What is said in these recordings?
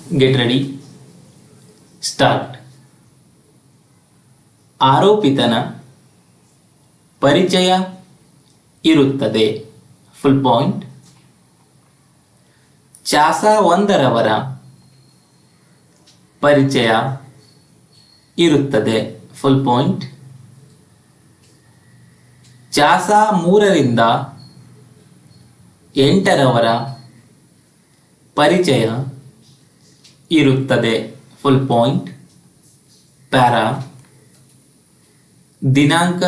Get ready, start. ಆರೋಪಿತನ ಪರಿಚಯ ಇರುತ್ತದೆ. Full point. ಚಾಸ ಒಂದರವರ ಪರಿಚಯ ಇರುತ್ತದೆ. Full point. ಚಾಸ 3ರಿಂದ 8ರವರ ಪರಿಚಯ ಇರುತ್ತದೆ. Full point. ಪ್ಯಾರಾ. ದಿನಾಂಕ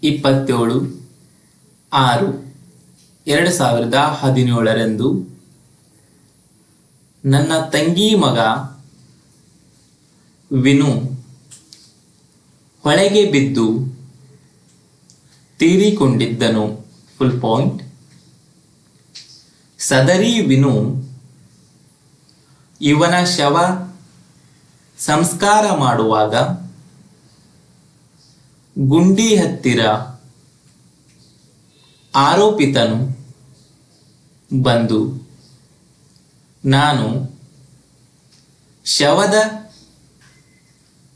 27/6/2017 ನನ್ನ ತಂಗಿ ಮಗ ವಿನು ಹೊಳೆಗೆ ಬಿದ್ದು ತೀರಿಕೊಂಡಿದ್ದನು. Full point. ಸದರಿ ವಿನು ಇವನ ಶವ ಸಂಸ್ಕಾರ ಮಾಡುವಾಗ ಗುಂಡಿ ಹತ್ತಿರ ಆರೋಪಿತನು ಬಂದು ನಾನು ಶವದ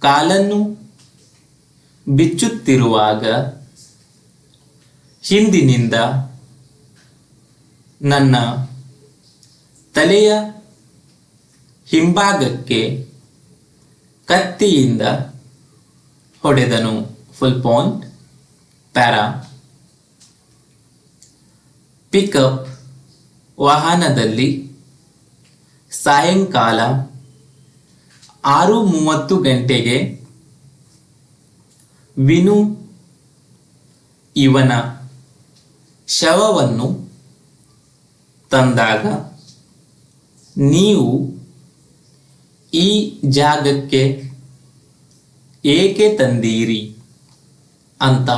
ಕಾಲನ್ನು ಬಿಚ್ಚುತ್ತಿರುವಾಗ ಹಿಂದಿನಿಂದ ನನ್ನ ತಲೆಯ ಹಿಂಭಾಗಕ್ಕೆ ಕತ್ತಿಯಿಂದ ಹೊಡೆದನು. Full point. ಪ್ಯಾರಾ. ಪಿಕಪ್ ವಾಹನದಲ್ಲಿ ಸಾಯಂಕಾಲ 6:30 ಗಂಟೆಗೆ ವಿನು ಇವನ ಶವವನ್ನು ತಂದಾಗ ನೀವು ಈ ಜಾಗಕ್ಕೆ ಏಕೆ ತಂದೀರಿ ಅಂತ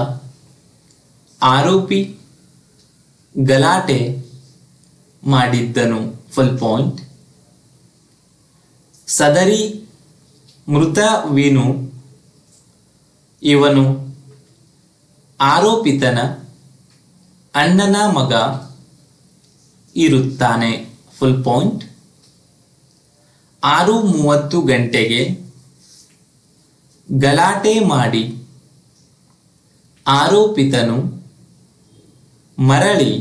ಆರೋಪಿ ಗಲಾಟೆ ಮಾಡಿದ್ದನು. Full point. ಸದರಿ ಮೃತ ವಿನು ಇವನು ಆರೋಪಿತನ ಅಣ್ಣನ ಮಗ ಇರುತ್ತಾನೆ. Full point. 6:30 ಗಂಟೆಗೆ ಗಲಾಟೆ ಮಾಡಿ ಆರೋಪಿತನು ಮರಳಿ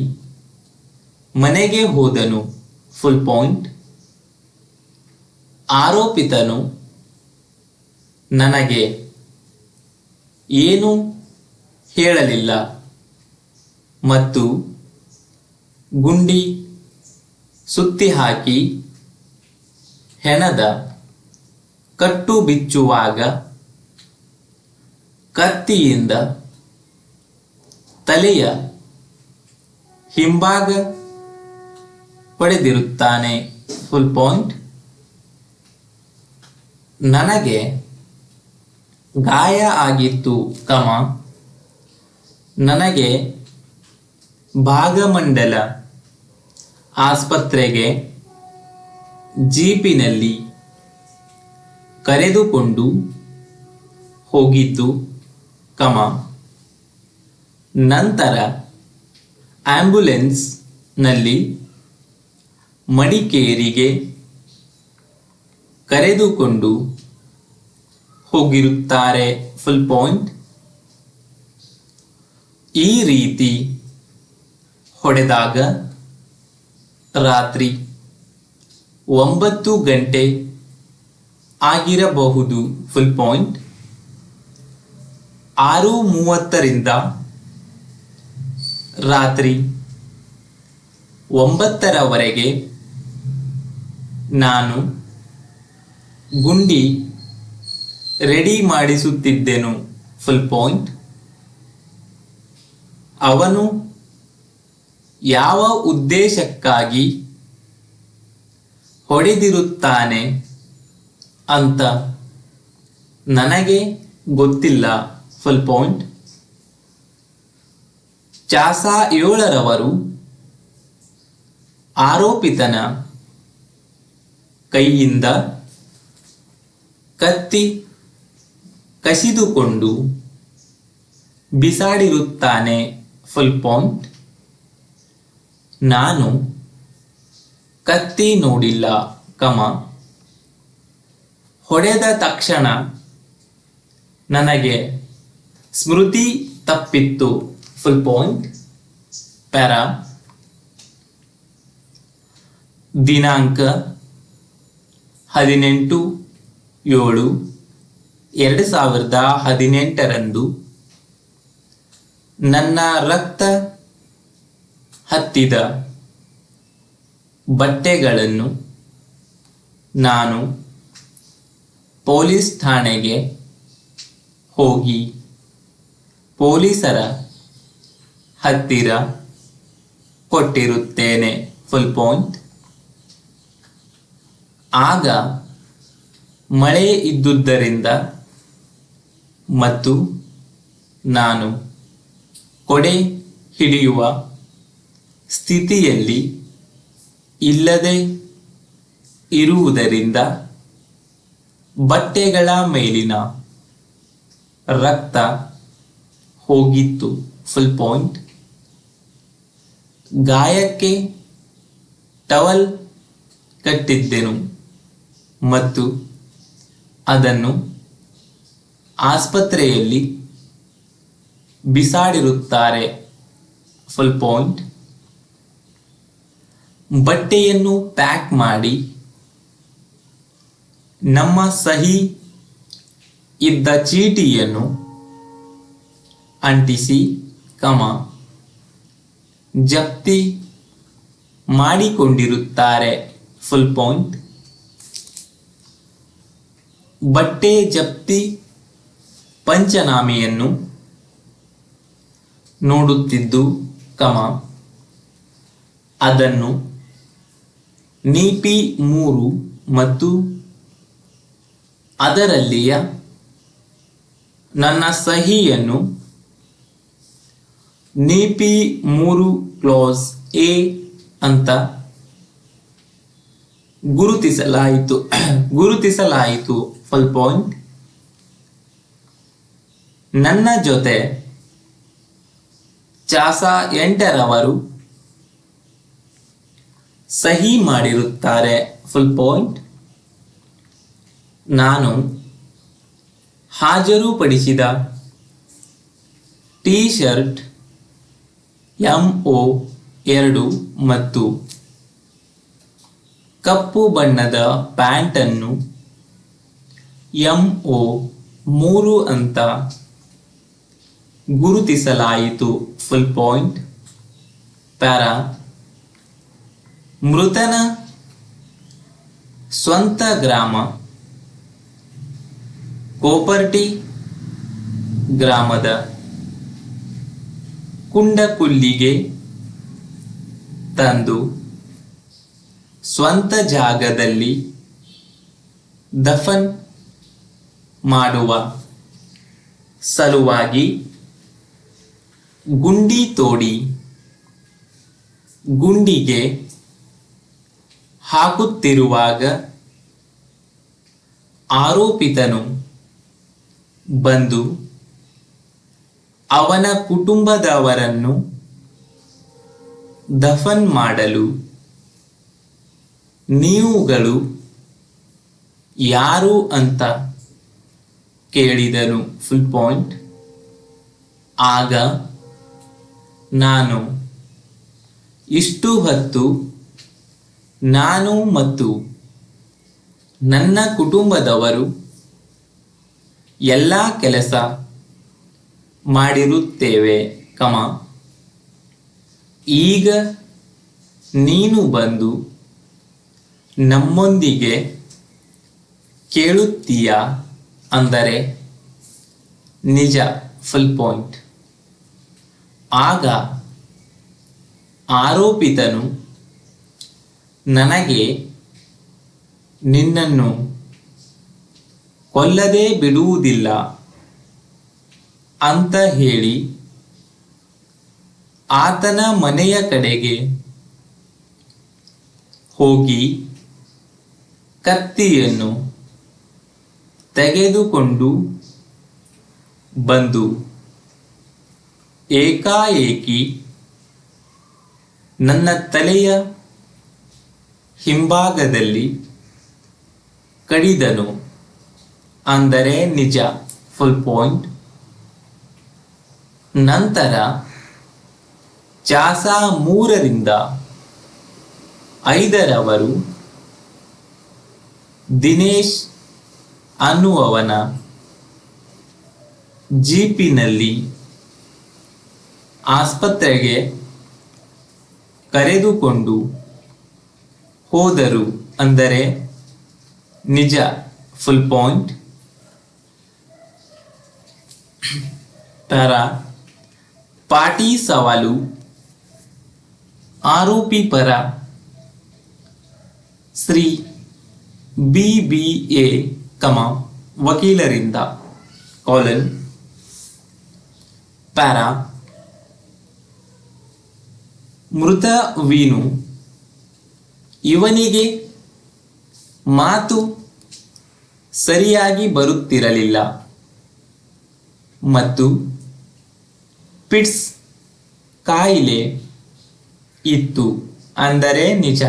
ಮನೆಗೆ ಹೋದನು. Full point. ಆರೋಪಿತನು ನನಗೆ ಏನೂ ಹೇಳಲಿಲ್ಲ ಮತ್ತು ಗುಂಡಿ ಸುತ್ತಿ ಹಾಕಿ ಹೆಣದ ಕಟ್ಟು ಬಿಚ್ಚುವಾಗ ಕತ್ತಿಯಿಂದ ತಲೆಯ ಹಿಂಭಾಗ ಹೊಡೆದಿರುತ್ತಾನೆ. Full point. ನನಗೆ ಗಾಯ ಆಗಿತ್ತು, ನನಗೆ ಭಾಗಮಂಡಲ ಆಸ್ಪತ್ರೆಗೆ ಜೀಪಿನಲ್ಲಿ ಕರೆದುಕೊಂಡು ಹೋಗಿದ್ದು, ನಂತರ ಆಂಬ್ಯುಲೆನ್ಸ್ನಲ್ಲಿ ಮಡಿಕೇರಿಗೆ ಕರೆದುಕೊಂಡು ಹೋಗಿರುತ್ತಾರೆ. Full point. ಈ ರೀತಿ ಹೊಡೆದಾಗ ರಾತ್ರಿ 9 ಗಂಟೆ ಆಗಿರಬಹುದು. Full point. 6:30ರಿಂದ ರಾತ್ರಿ 9ರವರೆಗೆ ನಾನು ಗುಂಡಿ ರೆಡಿ ಮಾಡಿಸುತ್ತಿದ್ದೆನು. Full point. ಅವನು ಯಾವ ಉದ್ದೇಶಕ್ಕಾಗಿ ಹೊಡೆದಿರುತ್ತಾನೆ ಅಂತ ನನಗೆ ಗೊತ್ತಿಲ್ಲ. Full point. ಚಾಸ 7ರವರು ಆರೋಪಿತನ ಕೈಯಿಂದ ಕತ್ತಿ ಕಸಿದುಕೊಂಡು ಬಿಸಾಡಿರುತ್ತಾನೆ. Full point. ನಾನು ಕತ್ತಿ ನೋಡಿಲ್ಲ, ಕಮ ಹೊಡೆದ ತಕ್ಷಣ ನನಗೆ ಸ್ಮೃತಿ ತಪ್ಪಿತ್ತು ಫುಲ್ ಪಾಯಿಂಟ್. ಪ್ಯಾರ ದಿನಾಂಕ 18/7/2018 ನನ್ನ ರಕ್ತ ಹತ್ತಿದ ಬಟ್ಟೆಗಳನ್ನು ನಾನು ಪೊಲೀಸ್ ಠಾಣೆಗೆ ಹೋಗಿ ಪೊಲೀಸರ ಹತ್ತಿರ ಕೊಟ್ಟಿರುತ್ತೇನೆ ಫುಲ್ ಪಾಯಿಂಟ್. ಆಗ ಮಳೆ ಇದ್ದುದರಿಂದ ಮತ್ತು ನಾನು ಕೊಡೆ ಹಿಡಿಯುವ ಸ್ಥಿತಿಯಲ್ಲಿ ಇಲ್ಲದೆ ಇರುವುದರಿಂದ ಬಟ್ಟೆಗಳ ಮೇಲಿನ ರಕ್ತ ಹೋಗಿತ್ತು ಫುಲ್ ಪಾಯಿಂಟ್. ಗಾಯಕ್ಕೆ ಟವಲ್ ಕಟ್ಟಿದ್ದೆನು ಮತ್ತು ಅದನ್ನು ಆಸ್ಪತ್ರೆಯಲ್ಲಿ ಬಿಸಾಡಿರುತ್ತಾರೆ ಫುಲ್ ಪಾಯಿಂಟ್. ಬಟ್ಟೆಯನ್ನು ಪ್ಯಾಕ್ ಮಾಡಿ ನಮ್ಮ ಸಹಿ ಇದ್ದ ಚೀಟಿಯನ್ನು ಅಂಟಿಸಿ ಕಮ ಜಪ್ತಿ ಮಾಡಿಕೊಂಡಿರುತ್ತಾರೆ ಫುಲ್ ಪಾಯಿಂಟ್. ಬಟ್ಟೆ ಜಪ್ತಿ ಪಂಚನಾಮೆಯನ್ನು ನೋಡುತ್ತಿದ್ದು ಕಮ ಅದನ್ನು ನೀಪಿ 3 ಮತ್ತು ಅದರಲ್ಲಿಯ ನನ್ನ ಸಹಿಯನ್ನು ನೀಪಿ 3 ಕ್ಲಾಸ್ ಎ ಅಂತ ಗುರುತಿಸಲಾಯಿತು ಫುಲ್ ಪಾಯಿಂಟ್. ನನ್ನ ಜೊತೆ ಚಾಸ 8ರವರು ಸಹಿ ಮಾಡಿರುತ್ತಾರೆ ಫುಲ್ ಪಾಯಿಂಟ್. ನಾನು ಹಾಜರುಪಡಿಸಿದ ಟಿ ಶರ್ಟ್ MO2 ಮತ್ತು ಕಪ್ಪು ಬಣ್ಣದ ಪ್ಯಾಂಟನ್ನು MO3 ಅಂತ ಗುರುತಿಸಲಾಯಿತು ಫುಲ್ ಪಾಯಿಂಟ್. ಪ್ಯಾರ ಮೃತನ ಸ್ವಂತ ಗ್ರಾಮ ಕೋಪರ್ಟಿ ಗ್ರಾಮದ ಕುಂಡಕುಲ್ಲಿಗೆ ತಂದು ಸ್ವಂತ ಜಾಗದಲ್ಲಿ ದಫನ್ ಮಾಡುವ ಸಲುವಾಗಿ ಗುಂಡಿ ತೋಡಿ ಗುಂಡಿಗೆ ಹಾಕುತ್ತಿರುವಾಗ ಆರೋಪಿತನು ಬಂದು ಅವನ ಕುಟುಂಬದವರನ್ನು ದಫನ್ ಮಾಡಲು ನೀವುಗಳು ಯಾರು ಅಂತ ಕೇಳಿದನು ಫುಲ್ ಪಾಯಿಂಟ್. ಆಗ ನಾನು ಇಷ್ಟು ಹೊತ್ತು ನಾನು ಮತ್ತು ನನ್ನ ಕುಟುಂಬದವರು ಎಲ್ಲ ಕೆಲಸ ಮಾಡಿರುತ್ತೇವೆ ಕಮ ಈಗ ನೀನು ಬಂದು ನಮ್ಮೊಂದಿಗೆ ಕೇಳುತ್ತೀಯಾ ಅಂದರೆ ನಿಜ ಫುಲ್ ಪಾಯಿಂಟ್. ಆಗ ಆರೋಪಿತನು ನನಗೆ ನಿನ್ನನ್ನು ಕೊಲ್ಲದೆ ಬಿಡುವುದಿಲ್ಲ ಅಂತ ಹೇಳಿ ಆತನ ಮನೆಯ ಕಡೆಗೆ ಹೋಗಿ ಕತ್ತಿಯನ್ನು ತೆಗೆದುಕೊಂಡು ಬಂದು ಏಕಾಏಕಿ ನನ್ನ ತಲೆಯ ಹಿಂಭಾಗದಲ್ಲಿ ಕಡಿದನು ಅಂದರೆ ನಿಜ, ಫುಲ್ ಪಾಯಿಂಟ್. ನಂತರ ಚಾಸ 3ರಿಂದ 5ರವರು ದಿನೇಶ್ ಅನ್ನುವವನ ಜೀಪಿನಲ್ಲಿ ಆಸ್ಪತ್ರೆಗೆ ಕರೆದುಕೊಂಡು ಹೋದರು ಅಂದರೆ ನಿಜ, ಫುಲ್ ಪಾಯಿಂಟ್. ತರ ಪಾಟಿ ಸವಾಲು ಆರೋಪಿ ಪರ ಶ್ರೀ BBA, ವಕೀಲರಿಂದ ಕಾಲನ್ ಪ್ಯಾರಾ ಮೃತ ವೀನು ಇವನಿಗೆ ಮಾತು ಸರಿಯಾಗಿ ಬರುತ್ತಿರಲಿಲ್ಲ ಮತ್ತು ಪಿಟ್ಸ್ ಕಾಯಿಲೆ ಇತ್ತು ಅಂದರೆ ನಿಜ,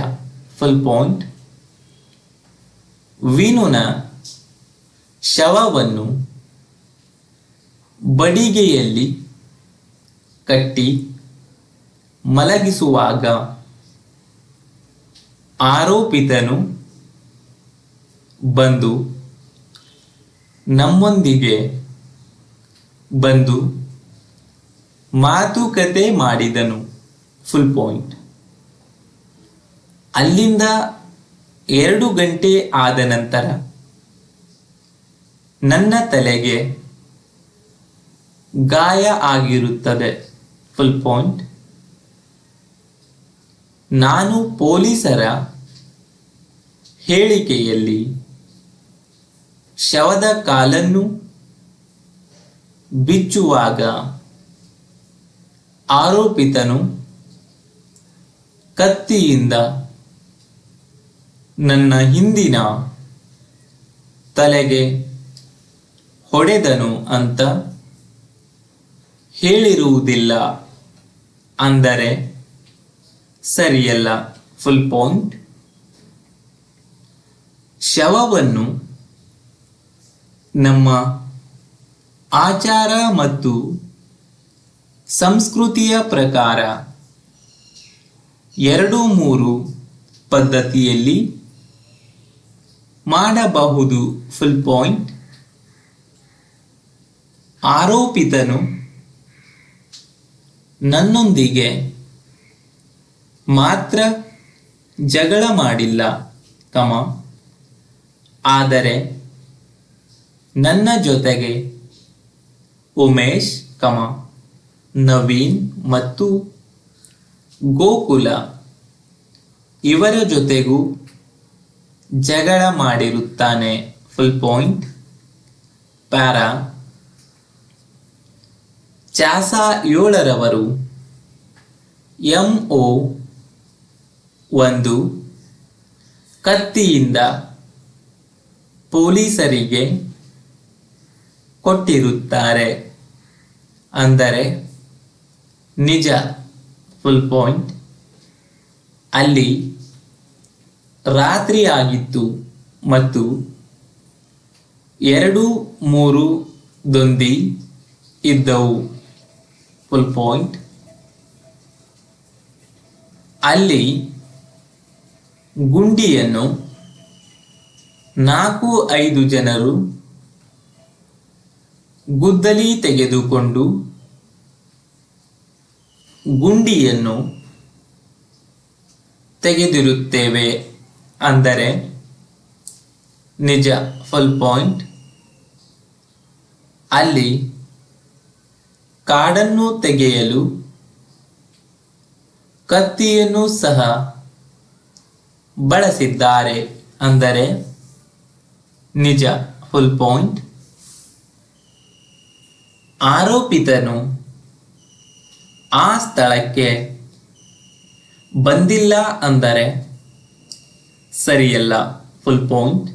ಫುಲ್ ಪಾಯಿಂಟ್. ವೀನುನ ಶವವನ್ನು ಬಡಿಗೆಯಲ್ಲಿ ಕಟ್ಟಿ ಮಲಗಿಸುವಾಗ ಆರೋಪಿತನು ಬಂದು ನಮ್ಮೊಂದಿಗೆ ಬಂದು ಮಾತುಕತೆ ಮಾಡಿದನು, ಫುಲ್ ಪಾಯಿಂಟ್. ಅಲ್ಲಿಂದ 2 ಗಂಟೆ ಆದ ನಂತರ ನನ್ನ ತಲೆಗೆ ಗಾಯ ಆಗಿರುತ್ತದೆ, ಫುಲ್ ಪಾಯಿಂಟ್. ನಾನು ಪೊಲೀಸರ ಹೇಳಿಕೆಯಲ್ಲಿ ಶವದ ಕಾಲನ್ನು ಬಿಚ್ಚುವಾಗ ಆರೋಪಿತನು ಕತ್ತಿಯಿಂದ ನನ್ನ ಹಿಂದಿನ ತಲೆಗೆ ಹೊಡೆದನು ಅಂತ ಹೇಳಿರುವುದಿಲ್ಲ ಅಂದರೆ ಸರಿಯಲ್ಲ, ಫುಲ್ ಪಾಯಿಂಟ್. ಶವವನ್ನು ನಮ್ಮ ಆಚಾರ ಮತ್ತು ಸಂಸ್ಕೃತಿಯ ಪ್ರಕಾರ 2-3 ಪದ್ಧತಿಯಲ್ಲಿ ಮಾಡಬಹುದು, ಫುಲ್ ಪಾಯಿಂಟ್. ಆರೋಪಿತನು ನನ್ನೊಂದಿಗೆ ಮಾತ್ರ ಜಗಳ ಮಾಡಿಲ್ಲ, ಆದರೆ ನನ್ನ ಜೊತೆಗೆ ಉಮೇಶ್, ನವೀನ್ ಮತ್ತು ಗೋಕುಲ ಇವರ ಜೊತೆಗೂ ಜಗಳ ಮಾಡಿರುತ್ತಾನೆ, ಫುಲ್ ಪಾಯಿಂಟ್. ಪ್ಯಾರಾ ಚಾಸ 7ರವರು MO 1 ಕತ್ತಿಯಿಂದ ಪೊಲೀಸರಿಗೆ ಕೊಟ್ಟಿರುತ್ತಾರೆ ಅಂದರೆ ನಿಜ, ಫುಲ್ ಪಾಯಿಂಟ್. ಅಲ್ಲಿ ರಾತ್ರಿ ಆಗಿತ್ತು ಮತ್ತು 2-3 ದೊಂದಿ ಇದ್ದವು, ಫುಲ್ ಪಾಯಿಂಟ್. ಅಲ್ಲಿ ಗುಂಡಿಯನ್ನು 4-5 ಜನರು ಗುದ್ದಲಿ ತೆಗೆದುಕೊಂಡು ಗುಂಡಿಯನ್ನು ತೆಗೆದಿರುತ್ತೇವೆ ಅಂದರೆ ನಿಜ, ಫುಲ್ ಪಾಯಿಂಟ್. ಅಲ್ಲಿ ಕಾಡನ್ನು ತೆಗೆಯಲು ಕತ್ತಿಯನ್ನು ಸಹ ಬಳಸಿದ್ದಾರೆ ಅಂದರೆ ನಿಜ, ಫುಲ್ ಪಾಯಿಂಟ್. ಆರೋಪಿತನು ಆ ಸ್ಥಳಕ್ಕೆ ಬಂದಿಲ್ಲ ಅಂದರೆ ಸರಿಯಲ್ಲ, ಫುಲ್ ಪಾಯಿಂಟ್.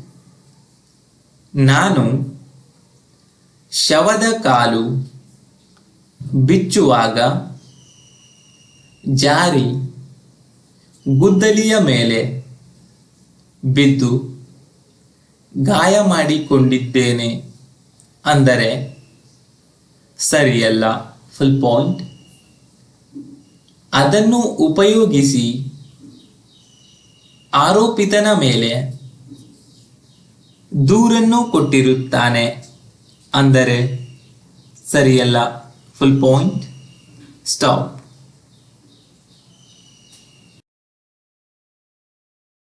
ನಾನು ಶವದ ಕಾಲು ಬಿಚ್ಚುವಾಗ ಜಾರಿ ಗುದ್ದಲಿಯ ಮೇಲೆ ಬಿದ್ದು ಗಾಯ ಮಾಡಿಕೊಂಡಿದ್ದೇನೆ ಅಂದರೆ ಸರಿಯಲ್ಲ. Full point. ಅದನ್ನು ಉಪಯೋಗಿಸಿ ಆರೋಪಿತನ ಮೇಲೆ ದೂರನ್ನು ಕೊಟ್ಟಿರುತ್ತಾನೆ ಅಂದರೆ ಸರಿಯಲ್ಲ. Full point. ಸ್ಟಾಪ್.